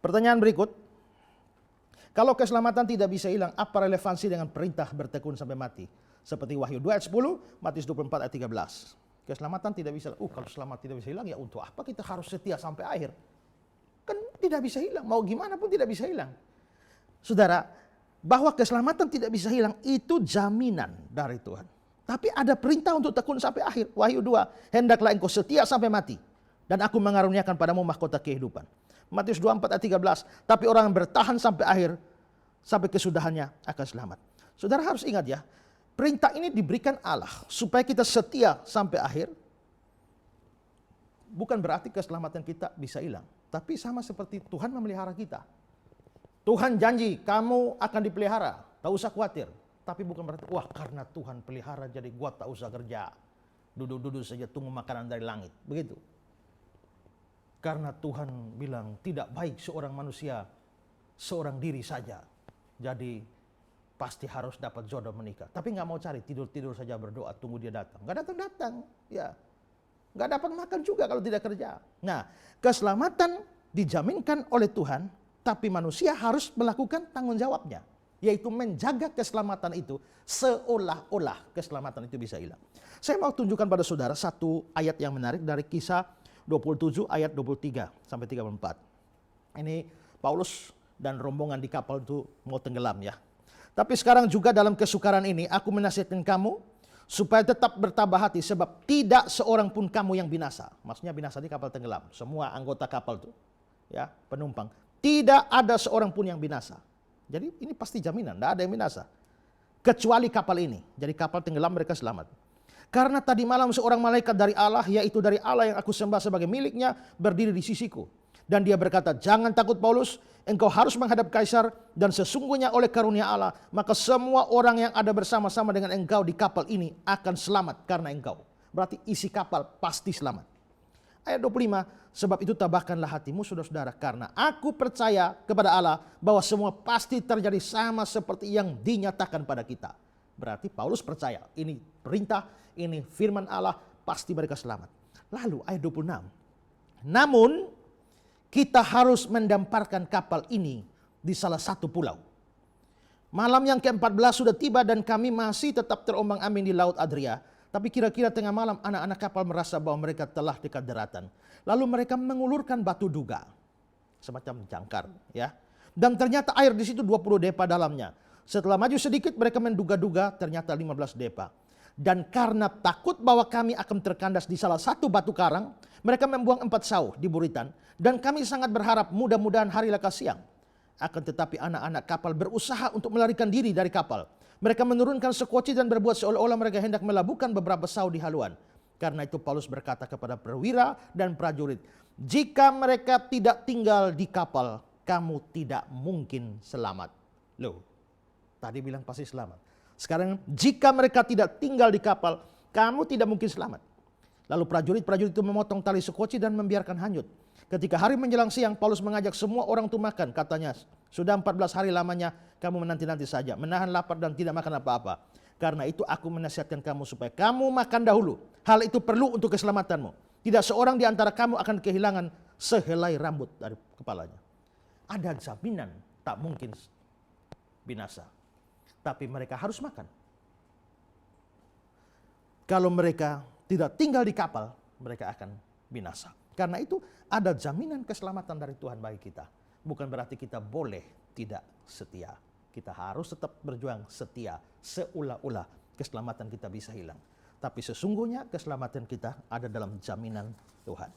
Pertanyaan berikut, kalau keselamatan tidak bisa hilang, apa relevansi dengan perintah bertekun sampai mati? Seperti Wahyu 2 ayat 10, Matius 24 ayat 13. Keselamatan tidak bisa, kalau selamat tidak bisa hilang, ya untuk apa kita harus setia sampai akhir? Kan tidak bisa hilang, mau gimana pun tidak bisa hilang. Saudara, bahwa keselamatan tidak bisa hilang itu jaminan dari Tuhan. Tapi ada perintah untuk tekun sampai akhir. Wahyu 2, hendaklah engkau setia sampai mati, dan aku mengaruniakan padamu mahkota kehidupan. Matius 24 ayat 13, tapi orang yang bertahan sampai akhir, sampai kesudahannya akan selamat. Saudara harus ingat ya, perintah ini diberikan Allah supaya kita setia sampai akhir. Bukan berarti keselamatan kita bisa hilang, tapi sama seperti Tuhan memelihara kita. Tuhan janji kamu akan dipelihara, tak usah khawatir. Tapi bukan berarti, karena Tuhan pelihara jadi gua tak usah kerja. Duduk-duduk saja tunggu makanan dari langit. Begitu. Karena Tuhan bilang tidak baik seorang manusia seorang diri saja. Jadi pasti harus dapat jodoh menikah. Tapi nggak mau cari, tidur-tidur saja berdoa tunggu dia datang. Nggak datang-datang, ya. Nggak dapat makan juga kalau tidak kerja. Nah, keselamatan dijaminkan oleh Tuhan, tapi manusia harus melakukan tanggung jawabnya, yaitu menjaga keselamatan itu seolah-olah keselamatan itu bisa hilang. Saya mau tunjukkan pada saudara satu ayat yang menarik dari Kisah 27 ayat 23 sampai 34. Ini Paulus dan rombongan di kapal itu mau tenggelam ya. Tapi sekarang juga dalam kesukaran ini aku menasihatkan kamu supaya tetap bertabah hati, sebab tidak seorang pun kamu yang binasa. Maksudnya binasa di kapal tenggelam. Semua anggota kapal itu, ya, penumpang. Tidak ada seorang pun yang binasa. Jadi ini pasti jaminan, tidak ada yang binasa. Kecuali kapal ini. Jadi kapal tenggelam mereka selamat. Karena tadi malam seorang malaikat dari Allah, yaitu dari Allah yang aku sembah sebagai miliknya, berdiri di sisiku. Dan dia berkata, jangan takut Paulus, engkau harus menghadap kaisar, dan sesungguhnya oleh karunia Allah, maka semua orang yang ada bersama-sama dengan engkau di kapal ini akan selamat karena engkau. Berarti isi kapal pasti selamat. Ayat 25, sebab itu tabahkanlah hatimu saudara-saudara, karena aku percaya kepada Allah bahwa semua pasti terjadi sama seperti yang dinyatakan pada kita. Berarti Paulus percaya, ini perintah, ini firman Allah, pasti mereka selamat. Lalu ayat 26, namun kita harus mendamparkan kapal ini di salah satu pulau. Malam yang ke-14 sudah tiba dan kami masih tetap terombang-ambing di Laut Adria. Tapi kira-kira tengah malam anak-anak kapal merasa bahwa mereka telah dekat daratan. Lalu mereka mengulurkan batu duga, semacam jangkar, ya. Dan ternyata air di situ 20 depa dalamnya. Setelah maju sedikit mereka menduga-duga, ternyata 15 depa. Dan karena takut bahwa kami akan terkandas di salah satu batu karang, mereka membuang 4 sauh di buritan. Dan kami sangat berharap mudah-mudahan hari lekas siang. Akan tetapi anak-anak kapal berusaha untuk melarikan diri dari kapal. Mereka menurunkan sekoci dan berbuat seolah-olah mereka hendak melabuhkan beberapa sauh di haluan. Karena itu Paulus berkata kepada perwira dan prajurit, jika mereka tidak tinggal di kapal, kamu tidak mungkin selamat. Loh, tadi bilang pasti selamat. Sekarang jika mereka tidak tinggal di kapal, kamu tidak mungkin selamat. Lalu prajurit-prajurit itu memotong tali sekoci dan membiarkan hanyut. Ketika hari menjelang siang, Paulus mengajak semua orang itu makan. Katanya, sudah 14 hari lamanya kamu menanti-nanti saja, menahan lapar dan tidak makan apa-apa. Karena itu aku menasihatkan kamu supaya kamu makan dahulu. Hal itu perlu untuk keselamatanmu. Tidak seorang di antara kamu akan kehilangan sehelai rambut dari kepalanya. Ada jaminan tak mungkin binasa. Tapi mereka harus makan. Kalau mereka tidak tinggal di kapal, mereka akan binasa. Karena itu ada jaminan keselamatan dari Tuhan bagi kita. Bukan berarti kita boleh tidak setia. Kita harus tetap berjuang setia. Seolah-olah keselamatan kita bisa hilang. Tapi sesungguhnya keselamatan kita ada dalam jaminan Tuhan.